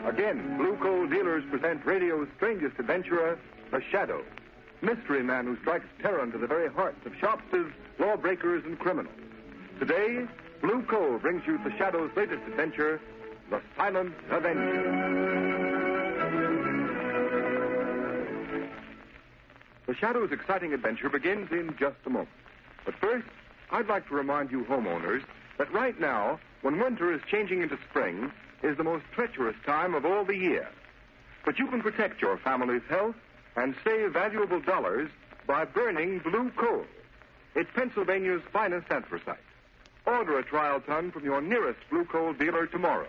Again, Blue Coal dealers present radio's strangest adventurer, the Shadow. Mystery man who strikes terror into the very hearts of shopsters, lawbreakers, and criminals. Today, Blue Coal brings you the Shadow's latest adventure, the Silent Avenger. The Shadow's exciting adventure begins in just a moment. But first, I'd like to remind you homeowners that right now, when winter is changing into spring, is the most treacherous time of all the year. But you can protect your family's health and save valuable dollars by burning Blue Coal. It's Pennsylvania's finest anthracite. Order a trial ton from your nearest Blue Coal dealer tomorrow.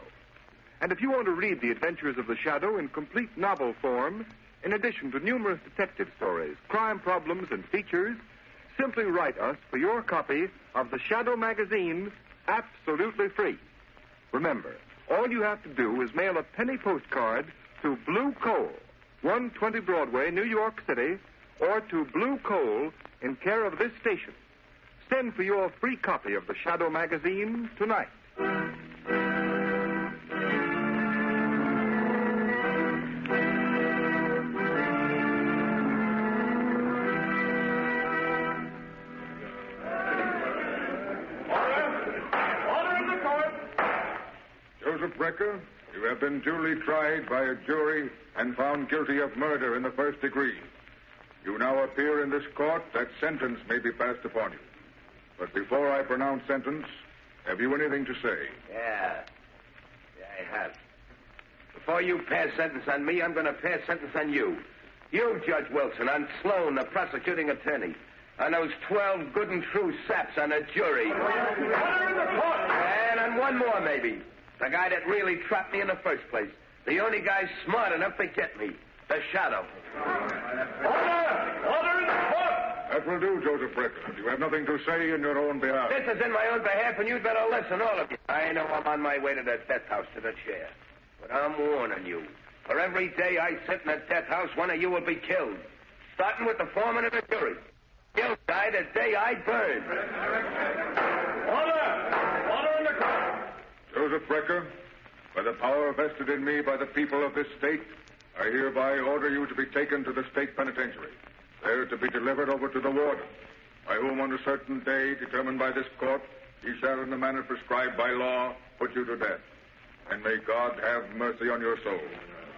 And if you want to read the adventures of the Shadow in complete novel form, in addition to numerous detective stories, crime problems, and features, simply write us for your copy of the Shadow magazine absolutely free. Remember, all you have to do is mail a penny postcard to Blue Coal, 120 Broadway, New York City, or to Blue Coal in care of this station. Send for your free copy of the Shadow magazine tonight. Brecker, you have been duly tried by a jury and found guilty of murder in the first degree. You now appear in this court that sentence may be passed upon you. But before I pronounce sentence, have you anything to say? Yeah, I have. Before you pass sentence on me, I'm going to pass sentence on you. You, Judge Wilson, on Sloan, the prosecuting attorney. On those 12 good and true saps on the jury. Order in the court! And on one more, maybe. The guy that really trapped me in the first place. The only guy smart enough to get me. The Shadow. Order! Order in the court! That will do, Joseph Brecker. You have nothing to say in your own behalf. This is in my own behalf, and you'd better listen, all of you. I know I'm on my way to the death house, to the chair. But I'm warning you. For every day I sit in the death house, one of you will be killed. Starting with the foreman of the jury. He'll die the day I burn. Order! Order in the court! Joseph Brecker, by the power vested in me by the people of this state, I hereby order you to be taken to the state penitentiary, there to be delivered over to the warden, by whom on a certain day determined by this court, he shall in the manner prescribed by law put you to death. And may God have mercy on your soul.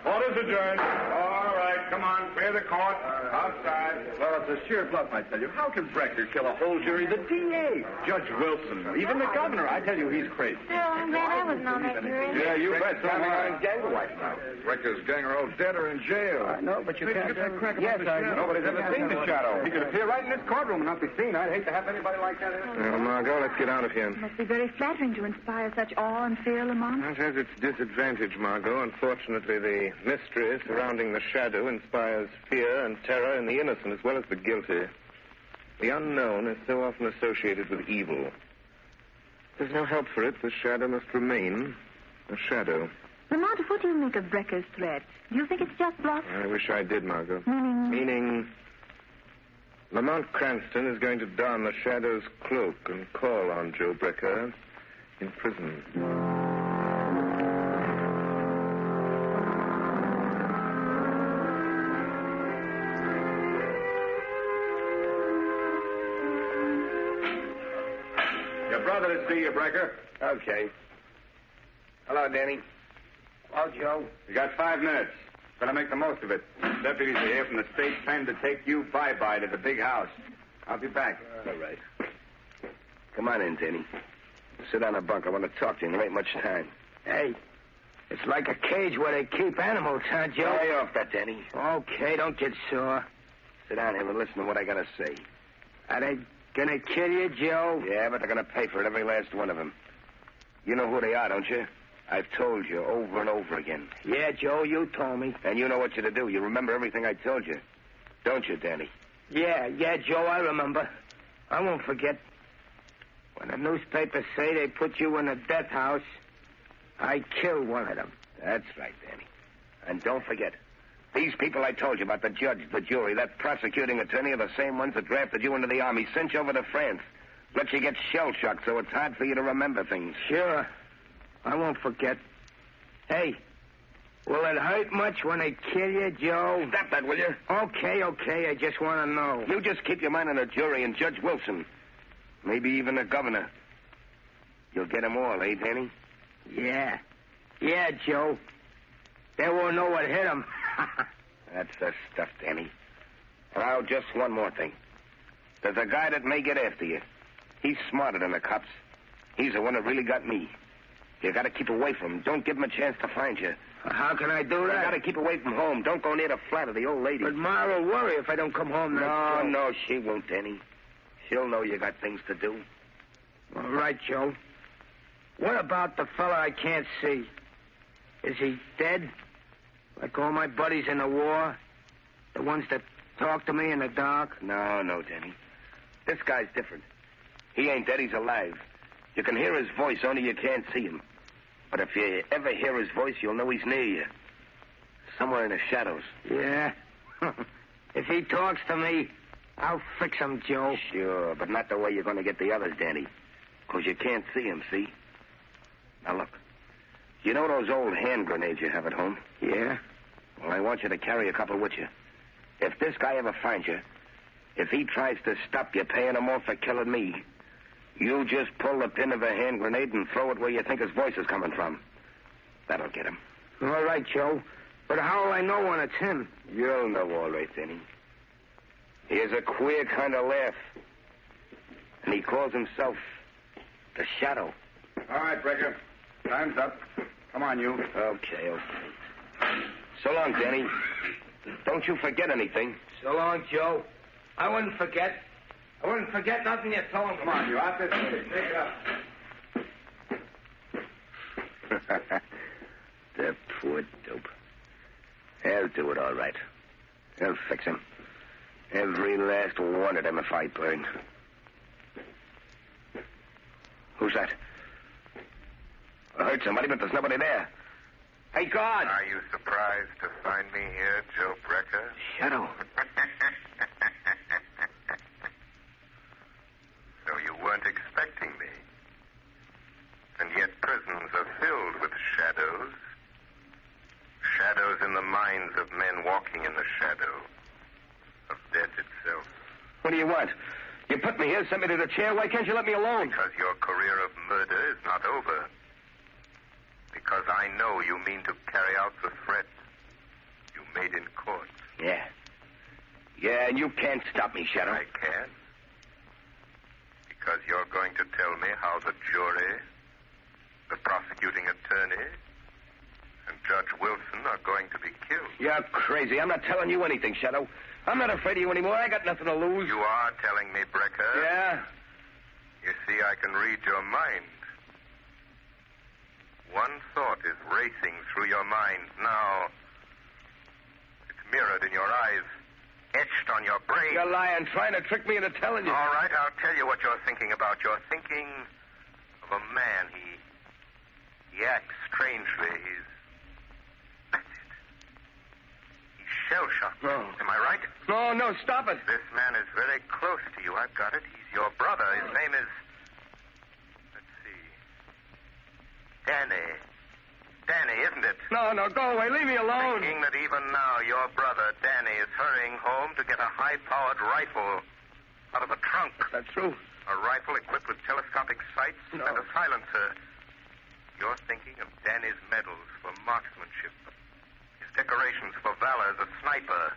Order's adjourned. All right, come on, clear the court. Outside. Well, it's a sheer bluff, I tell you. How can Brecker kill a whole jury? The DA, Judge Wilson, even the governor. I tell you, he's crazy. No, I'm glad I wasn't on that jury. Yeah, you bet. Some gang wife now. Brecker's gang are all dead or in jail. I know, but you can't get that crack yes, about the Shadow. Nobody's ever seen the Shadow. He could appear right in this courtroom and not be seen. I'd hate to have anybody like that in. Well, Margot, let's get out of here. It must be very flattering to inspire such awe and fear, Lamont. It has its disadvantage, Margot. Unfortunately, the mystery surrounding the Shadow inspires fear and terror in the innocent as well as the guilty. The unknown is so often associated with evil. There's no help for it. The Shadow must remain a shadow. Lamont, what do you make of Brecker's threat? Do you think it's just bluff? I wish I did, Margot. Meaning Lamont Cranston is going to don the Shadow's cloak and call on Joe Brecker in prison. Brother to see you, Brecker. Okay. Hello, Danny. Hello, Joe. You got 5 minutes. Better make the most of it. Deputies are here from the state plan to take you bye-bye to the big house. I'll be back. All right. Come on in, Danny. Sit on a bunk. I want to talk to you. There ain't much time. Hey, it's like a cage where they keep animals, huh, Joe? Lay off that, Danny. Okay, don't get sore. Sit down here and listen to what I got to say. Are they gonna kill you, Joe? Yeah, but they're gonna pay for it, every last one of them. You know who they are, don't you? I've told you over and over again. Yeah, Joe, you told me. And you know what you're to do. You remember everything I told you. Don't you, Danny? Yeah, Joe, I remember. I won't forget. When the newspapers say they put you in a death house, I killed one of them. That's right, Danny. And don't forget, These people I told you about, the judge, the jury, that prosecuting attorney are the same ones that drafted you into the army, sent you over to France. Let you get shell-shocked so it's hard for you to remember things. Sure. I won't forget. Hey, will it hurt much when they kill you, Joe? Stop that, will you? Okay. I just want to know. You just keep your mind on the jury and Judge Wilson. Maybe even the governor. You'll get them all, eh, Danny? Yeah, Joe. They won't know what hit them. That's the stuff, Danny. Now, just one more thing. There's a guy that may get after you. He's smarter than the cops. He's the one that really got me. You gotta keep away from him. Don't give him a chance to find you. How can I do that? You gotta keep away from home. Don't go near the flat of the old lady. But Ma will worry if I don't come home. No, she won't, Danny. She'll know you got things to do. All right, Joe. What about the fella I can't see? Is he dead? Like all my buddies in the war? The ones that talk to me in the dark? No, Danny. This guy's different. He ain't dead, he's alive. You can hear his voice, only you can't see him. But if you ever hear his voice, you'll know he's near you. Somewhere in the shadows. Yeah? If he talks to me, I'll fix him, Joe. Sure, but not the way you're going to get the others, Danny. Because you can't see him, see? Now, look. You know those old hand grenades you have at home? Yeah? Well, I want you to carry a couple with you. If this guy ever finds you, if he tries to stop you paying him off for killing me, you just pull the pin of a hand grenade and throw it where you think his voice is coming from. That'll get him. All right, Joe. But how will I know when it's him? You'll know all right, Danny. He has a queer kind of laugh. And he calls himself the Shadow. All right, Brecker. Time's up. Come on, you. Okay. So long, Danny. Don't you forget anything. So long, Joe. I wouldn't forget. I wouldn't forget nothing you told him. Come on, you. Out this way. Take it up. The poor dope. I'll do it all right. I'll fix him. Every last one of them if I burn. Who's that? I heard somebody, but there's nobody there. Hey, guard! Are you surprised to find me here, Joe Brecker? Shadow. So you weren't expecting me. And yet prisons are filled with shadows. Shadows in the minds of men walking in the shadow of death itself. What do you want? You put me here, sent me to the chair. Why can't you let me alone? Because your career of murder is not over. Because I know you mean to carry out the threat you made in court. Yeah. Yeah, and you can't stop me, Shadow. I can. Because you're going to tell me how the jury, the prosecuting attorney, and Judge Wilson are going to be killed. You're crazy. I'm not telling you anything, Shadow. I'm not afraid of you anymore. I got nothing to lose. You are telling me, Brecker. Yeah? You see, I can read your mind. One thought is racing through your mind now. It's mirrored in your eyes, etched on your brain. You're lying, trying to trick me into telling you. All right, I'll tell you what you're thinking about. You're thinking of a man. He acts strangely. That's it. He's shell-shocked. No. Am I right? No, stop it. This man is very close to you. I've got it. He's your brother. His name is... Let's see. Danny, isn't it? No, go away. Leave me alone. Thinking that even now your brother, Danny, is hurrying home to get a high-powered rifle out of a trunk. Is that true? A rifle equipped with telescopic sights and a silencer. You're thinking of Danny's medals for marksmanship. His decorations for valor as a sniper.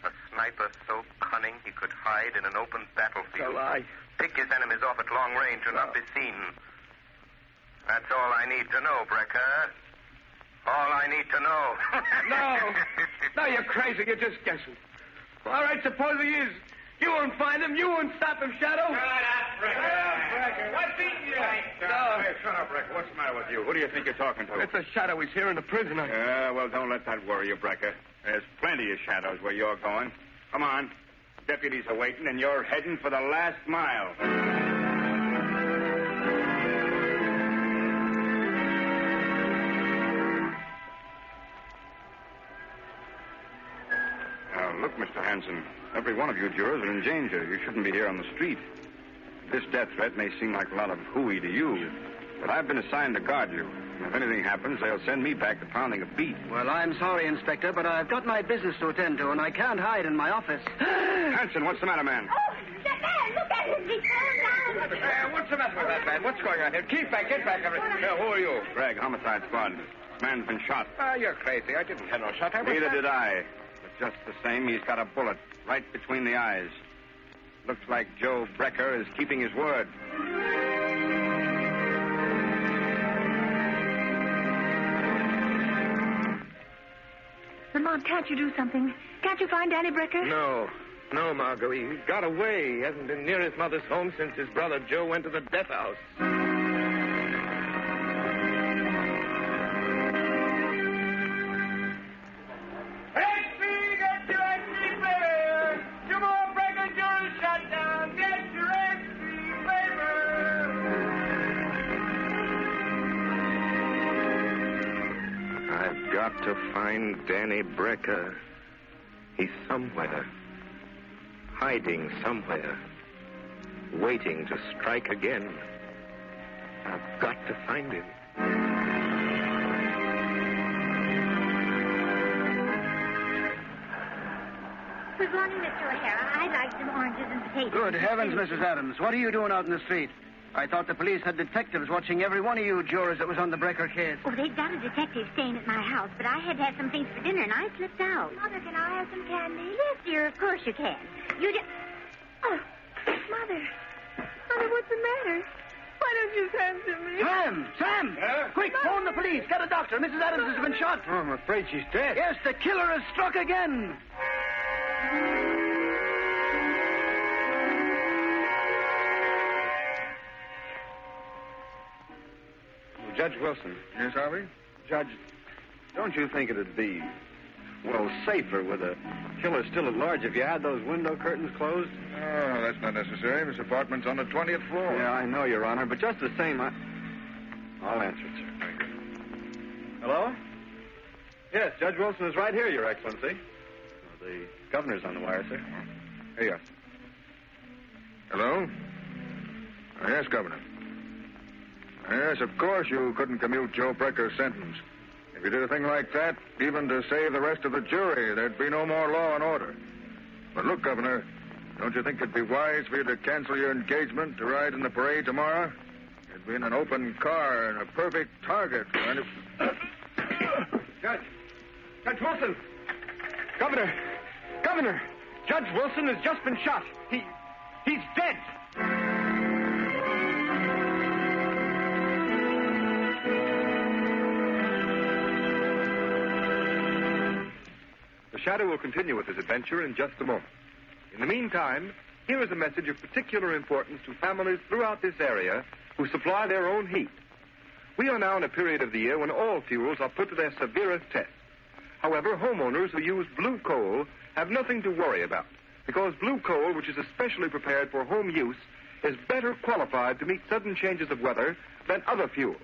A sniper so cunning he could hide in an open battlefield. A lie. Pick his enemies off at long range and not be seen. That's all I need to know, Brecker. All I need to know. No, you're crazy. You're just guessing. All right, suppose he is. You won't find him. You won't stop him, Shadow. Shut up, Brecker. What's eating you? Hey, shut up, Brecker. What's the matter with you? Who do you think you're talking to? It's a Shadow. He's here in the prison. Well, don't let that worry you, Brecker. There's plenty of shadows where you're going. Come on. Deputies are waiting, and you're heading for the last mile. Hanson. Every one of you jurors are in danger. You shouldn't be here on the street. This death threat may seem like a lot of hooey to you, but I've been assigned to guard you. And if anything happens, they'll send me back to pounding a beat. Well, I'm sorry, Inspector, but I've got my business to attend to, and I can't hide in my office. Hanson, what's the matter, man? Oh, that man, look at him. He's falling down. What's the matter with that man? What's going on here? Get back, everything. Who are you? Greg, homicide squad. Man's been shot. You're crazy. I didn't have no shot. Neither did I. But just the same, he's got a bullet right between the eyes. Looks like Joe Brecker is keeping his word. Lamont, can't you do something? Can't you find Danny Brecker? No, Margot. He got away. He hasn't been near his mother's home since his brother Joe went to the death house. Got to find Danny Brecker. He's somewhere. Hiding somewhere. Waiting to strike again. I've got to find him. Good morning, Mr. O'Hara. I'd like some oranges and potatoes. Good heavens, Mrs. Adams. What are you doing out in the street? I thought the police had detectives watching every one of you jurors that was on the Brecker case. Oh, they've got a detective staying at my house, but I had to have some things for dinner, and I slipped out. Mother, can I have some candy? Yes, dear, of course you can. You just... Oh, Mother. Mother, what's the matter? Why don't you come to me? Sam! Quick, phone the police. Get a doctor. Mrs. Adams has been shot. Oh, I'm afraid she's dead. Yes, the killer has struck again. Judge Wilson. Yes, Harvey? Judge, don't you think it'd be, well, safer with a killer still at large if you had those window curtains closed? Oh, that's not necessary. This apartment's on the 20th floor. Yeah, I know, Your Honor, but just the same, I'll answer it, sir. Thank you. Hello? Yes, Judge Wilson is right here, Your Excellency. The governor's on the wire, sir. Here. Hello? Yes, Governor. Yes, of course you couldn't commute Joe Brecker's sentence. If you did a thing like that, even to save the rest of the jury, there'd be no more law and order. But look, Governor, don't you think it'd be wise for you to cancel your engagement to ride in the parade tomorrow? You'd be in an open car and a perfect target for any... Judge Wilson! Governor! Judge Wilson has just been shot. He's dead! The Shadow will continue with his adventure in just a moment. In the meantime, here is a message of particular importance to families throughout this area who supply their own heat. We are now in a period of the year when all fuels are put to their severest test. However, homeowners who use blue coal have nothing to worry about, because blue coal, which is especially prepared for home use, is better qualified to meet sudden changes of weather than other fuels.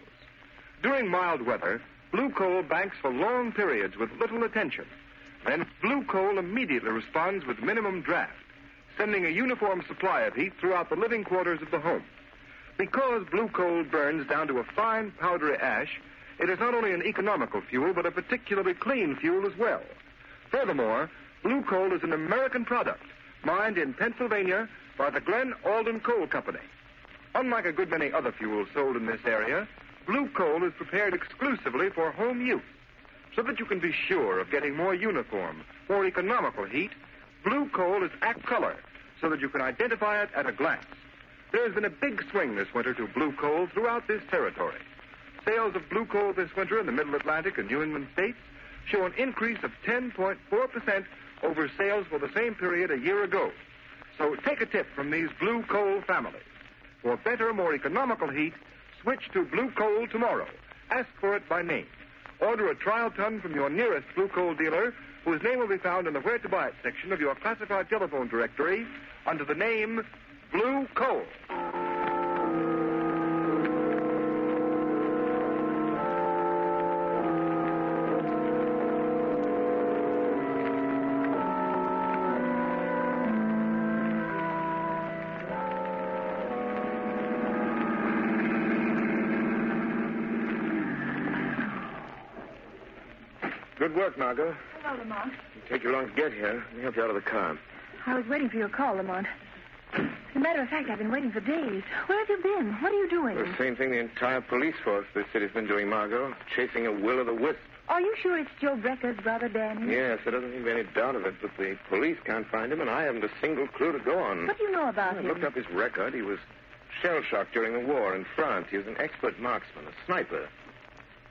During mild weather, blue coal banks for long periods with little attention. Then blue coal immediately responds with minimum draft, sending a uniform supply of heat throughout the living quarters of the home. Because blue coal burns down to a fine powdery ash, it is not only an economical fuel, but a particularly clean fuel as well. Furthermore, blue coal is an American product, mined in Pennsylvania by the Glen Alden Coal Company. Unlike a good many other fuels sold in this area, blue coal is prepared exclusively for home use. So that you can be sure of getting more uniform, more economical heat, blue coal is act color, so that you can identify it at a glance. There has been a big swing this winter to blue coal throughout this territory. Sales of blue coal this winter in the Middle Atlantic and New England states show an increase of 10.4% over sales for the same period a year ago. So take a tip from these blue coal families. For better, more economical heat, switch to blue coal tomorrow. Ask for it by name. Order a trial ton from your nearest blue coal dealer, whose name will be found in the Where to Buy It section of your classified telephone directory under the name Blue Coal. Good work, Margot. Hello, Lamont. It'll take you long to get here. Let me help you out of the car. I was waiting for your call, Lamont. As a matter of fact, I've been waiting for days. Where have you been? What are you doing? The same thing the entire police force this city's been doing, Margot. Chasing a will-o'-the-wisp. Are you sure it's Joe Brecker's brother, Danny? Yes, there doesn't seem to be any doubt of it, but the police can't find him, and I haven't a single clue to go on. What do you know about I him? looked up his record. He was shell-shocked during the war in France. He was an expert marksman, a sniper.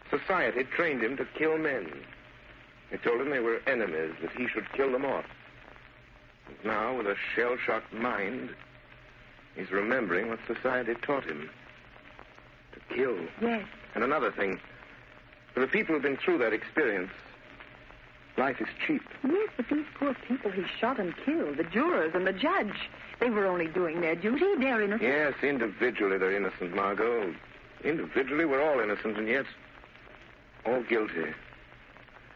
Society trained him to kill men. They told him they were enemies, that he should kill them off. And now, with a shell-shocked mind, he's remembering what society taught him. To kill. Yes. And another thing. For the people who've been through that experience, life is cheap. Yes, but these poor people he shot and killed, the jurors and the judge, they were only doing their duty. They're innocent. Yes, individually they're innocent, Margot. Individually we're all innocent, and yet all guilty.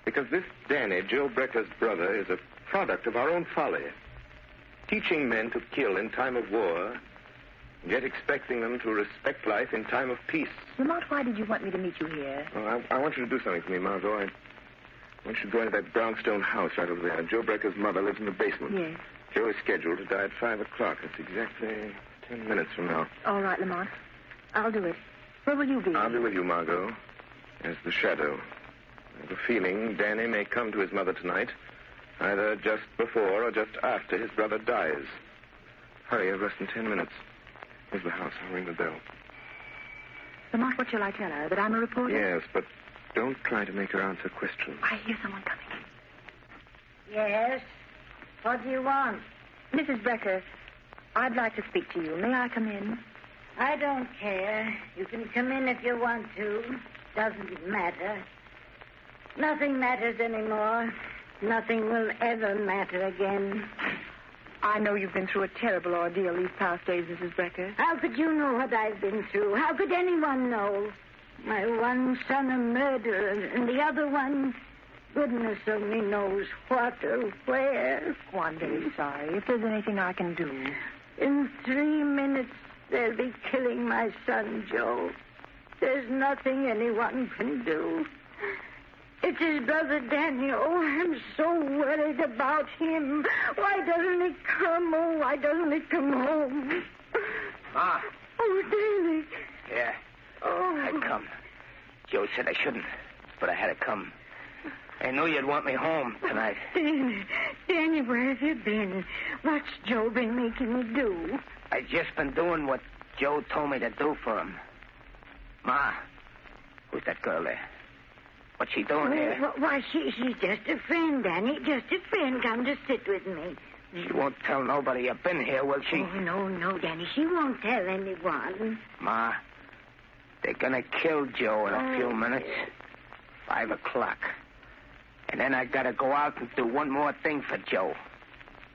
Because this Danny, Joe Brecker's brother, is a product of our own folly. Teaching men to kill in time of war, yet expecting them to respect life in time of peace. Lamont, why did you want me to meet you here? Oh, I want you to do something for me, Margot. I want you to go into that brownstone house right over there. Joe Brecker's mother lives in the basement. Yes. Joe is scheduled to die at 5 o'clock. It's exactly 10 minutes from now. All right, Lamont. I'll do it. Where will you be? I'll be with you, Margot, as the shadow. I have a feeling Danny may come to his mother tonight, either just before or just after his brother dies. Hurry, I've less than 10 minutes. Here's the house. I'll ring the bell. Lamont, what shall I tell her? That I'm a reporter? Yes, but don't try to make her answer questions. I hear someone coming. Yes? What do you want? Mrs. Brecker, I'd like to speak to you. May I come in? I don't care. You can come in if you want to. Doesn't matter. Nothing matters anymore. Nothing will ever matter again. I know you've been through a terrible ordeal these past days, Mrs. Brecker. How could you know what I've been through? How could anyone know? My one son a murderer, and the other one, goodness only knows what or where. Oh, I'm very sorry. If there's anything I can do. In 3 minutes, they'll be killing my son, Joe. There's nothing anyone can do. It's his brother Danny. Oh, I'm so worried about him. Why doesn't he come? Oh, why doesn't he come home? Ma. Oh, Danny. Yeah. Oh. I'd come. Joe said I shouldn't, but I had to come. I knew you'd want me home tonight. Danny, where have you been? What's Joe been making you do? I just been doing what Joe told me to do for him. Ma, who's that girl there? What's she doing here? Why, she's just a friend, Danny. Just a friend. Come to sit with me. She won't tell nobody you've been here, will she? Oh, no, Danny. She won't tell anyone. Ma, they're gonna kill Joe in a few minutes. 5 o'clock. And then I gotta go out and do one more thing for Joe.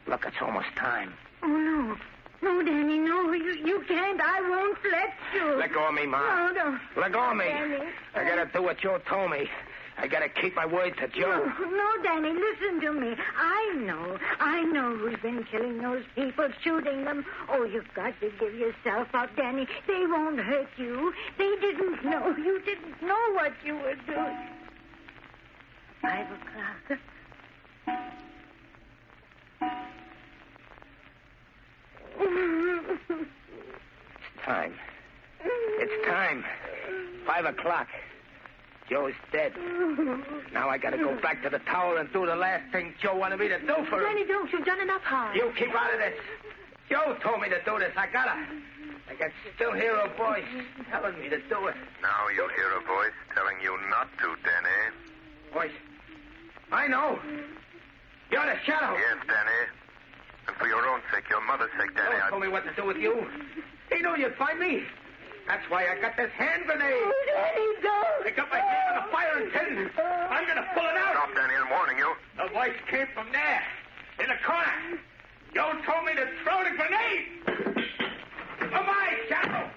Look, it's almost time. Oh, no. No, Danny, no. You can't. I won't let you. Let go of me, Ma. No, no. Let go of me. Danny. I gotta do what Joe told me. I gotta keep my word to Joe. No, Danny, listen to me. I know who's been killing those people, shooting them. Oh, you've got to give yourself up, Danny. They won't hurt you. They didn't know. You didn't know what you were doing. 5 o'clock. It's time. It's time. 5 o'clock. Joe's dead. Now I gotta go back to the tower and do the last thing Joe wanted me to do for him. Danny, don't. You've done enough harm. You keep out of this. Joe told me to do this. I gotta. I can still hear a voice telling me to do it. Now you hear a voice telling you not to, Danny. Voice? I know. You're the shadow. Yes, Danny. And for your own sake, your mother's sake, Danny, Joe told me what to do with you. He knew you'd find me. That's why I got this hand grenade. Oh, Danny, don't. I got my hand on the firing pin. I'm going to pull it out. Stop, Danny, I'm warning you. The voice came from there, in the corner. Joe told me to throw the grenade. Goodbye, shadow.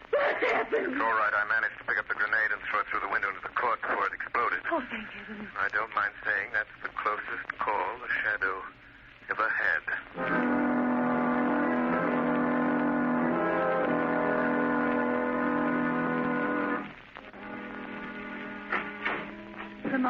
What happened? It's all right. I managed to pick up the grenade and throw it through the window into the court before it exploded. Oh, thank heaven. I don't mind saying that's the closest call the shadow ever had.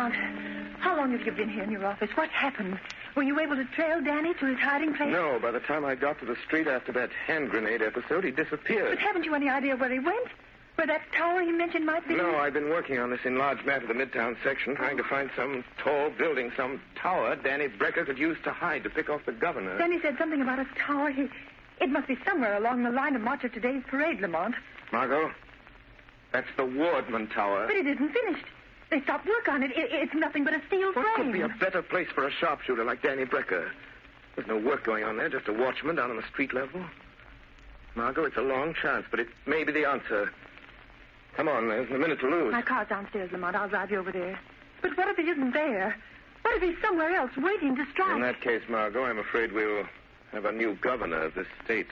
Lamont, how long have you been here in your office? What's happened? Were you able to trail Danny to his hiding place? No, by the time I got to the street after that hand grenade episode, he disappeared. But haven't you any idea where he went? Where that tower he mentioned might be? No, I've been working on this enlarged map of the Midtown section, trying to find some tall building, some tower Danny Brecker could use to hide, to pick off the governor. Danny said something about a tower. It must be somewhere along the line of march of today's parade, Lamont. Margot, that's the Wardman Tower. But it isn't finished. They stopped work on it. It's nothing but a steel frame. What could be a better place for a sharpshooter like Danny Brecker? There's no work going on there, just a watchman down on the street level. Margot, it's a long chance, but it may be the answer. Come on, there's a minute to lose. My car's downstairs, Lamont. I'll drive you over there. But what if he isn't there? What if he's somewhere else, waiting to strike? In that case, Margot, I'm afraid we'll have a new governor of this state.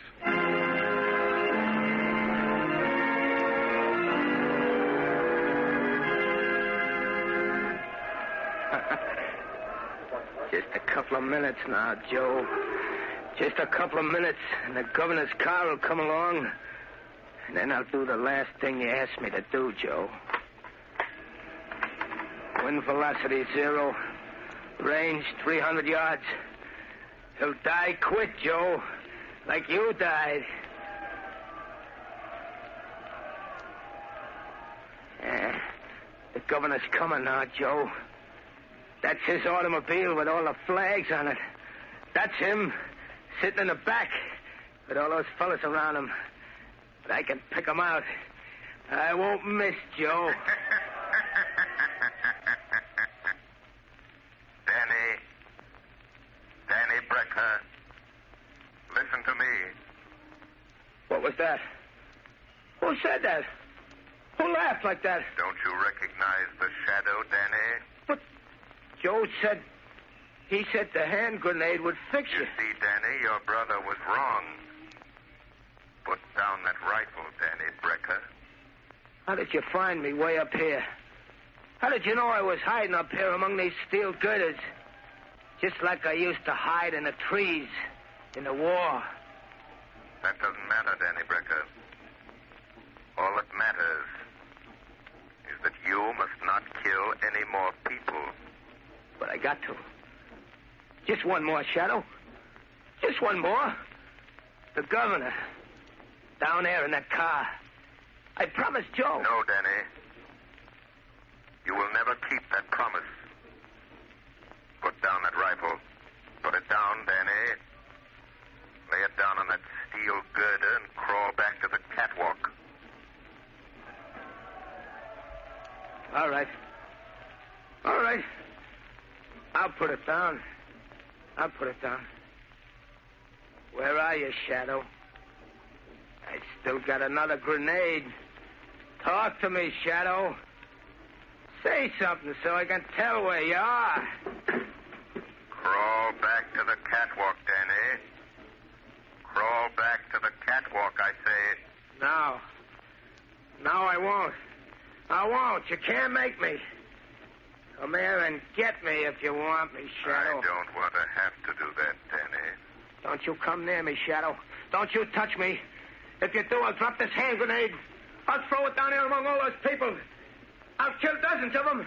Just a couple of minutes now, Joe. Just a couple of minutes, and the governor's car will come along. And then I'll do the last thing you asked me to do, Joe. Wind velocity 0. Range 300 yards. He'll die quick, Joe. Like you died. The governor's coming now, Joe. That's his automobile with all the flags on it. That's him, sitting in the back with all those fellas around him. But I can pick them out. I won't miss, Joe. Danny Brecker, listen to me. What was that? Who said that? Who laughed like that? Don't you recognize the shadow, Danny? But Joe said... He said the hand grenade would fix you. You see, Danny, your brother was wrong. Put down that rifle, Danny Brecker. How did you find me way up here? How did you know I was hiding up here among these steel girders? Just like I used to hide in the trees in the war. That doesn't matter, Danny Brecker. All that matters is that you must not kill any more people. But I got to. Just one more, Shadow. Just one more. The governor. Down there in that car. I promised Joe. No, Danny. You will never keep that promise. Put down that rifle. Put it down, Danny. Lay it down on that steel girder and crawl back to the catwalk. All right. All right. I'll put it down. I'll put it down. Where are you, Shadow? I still got another grenade. Talk to me, Shadow. Say something so I can tell where you are. Crawl back to the catwalk, Danny. Crawl back to the catwalk, I say. No. No, I won't. I won't. You can't make me. Come here and get me if you want me, Shadow. I don't want to have to do that, Danny. Don't you come near me, Shadow. Don't you touch me. If you do, I'll drop this hand grenade. I'll throw it down here among all those people. I'll kill dozens of them.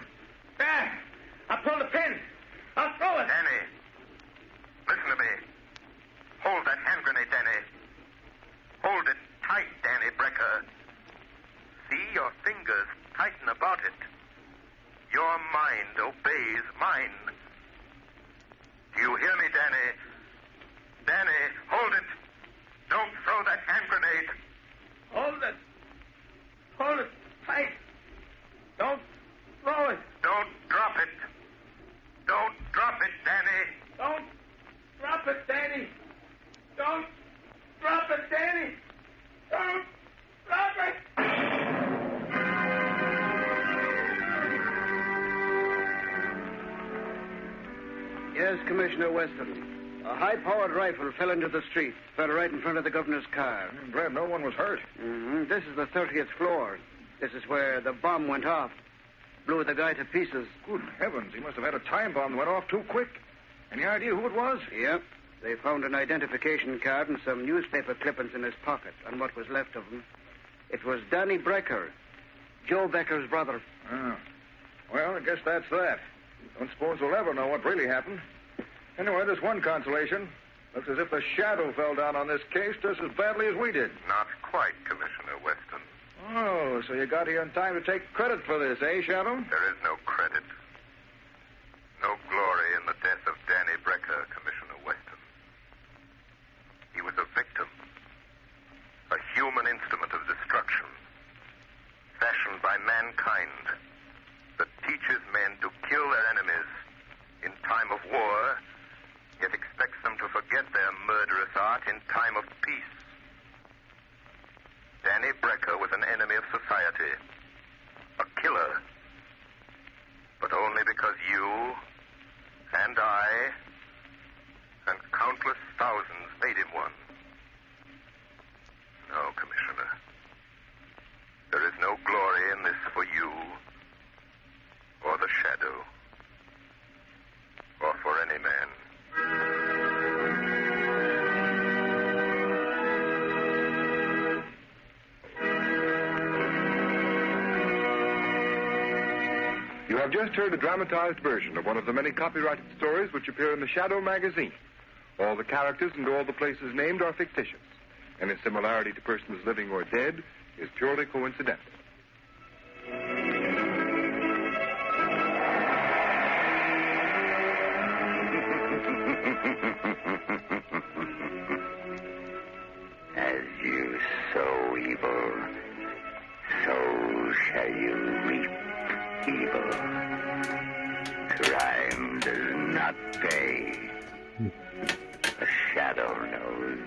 There. I'll pull the pin. I'll throw it. Danny, listen to me. Hold that hand grenade, Danny. Hold it tight, Danny Brecker. See your fingers tighten about it. Your mind obeys mine. Do you hear me, Danny? Danny, hold it. Don't throw that hand grenade. Hold it. Hold it tight. Don't throw it. Don't drop it. Don't drop it, Danny. Don't drop it, Danny. Don't drop it, Danny. Don't drop it. Yes, Commissioner Weston. A high-powered rifle fell into the street. Fell right in front of the governor's car. I'm glad no one was hurt. Mm-hmm. This is the 30th floor. This is where the bomb went off. Blew the guy to pieces. Good heavens, he must have had a time bomb that went off too quick. Any idea who it was? Yep. They found an identification card and some newspaper clippings in his pocket, and what was left of them. It was Danny Brecker, Joe Becker's brother. Oh. Well, I guess that's that. Don't suppose we'll ever know what really happened. Anyway, there's one consolation. Looks as if the shadow fell down on this case just as badly as we did. Not quite, Commissioner Weston. Oh, so you got here in time to take credit for this, eh, Shadow? There is no credit. No glory in the death of Danny Brecker, Commissioner Weston. He was a victim. A human instrument of destruction. Fashioned by mankind. That teaches men to kill their enemies in time of war, yet expects them to forget their murderous art in time of peace. Danny Brecker was an enemy of society. A killer. But only because you and I and countless thousands made him one. No, Commissioner. There is no glory in this for you, or the Shadow, or for any man. You have just heard a dramatized version of one of the many copyrighted stories which appear in the Shadow magazine. All the characters and all the places named are fictitious. Any similarity to persons living or dead is purely coincidental. As you sow evil, so shall you reap evil. Crime does not pay. The Shadow knows.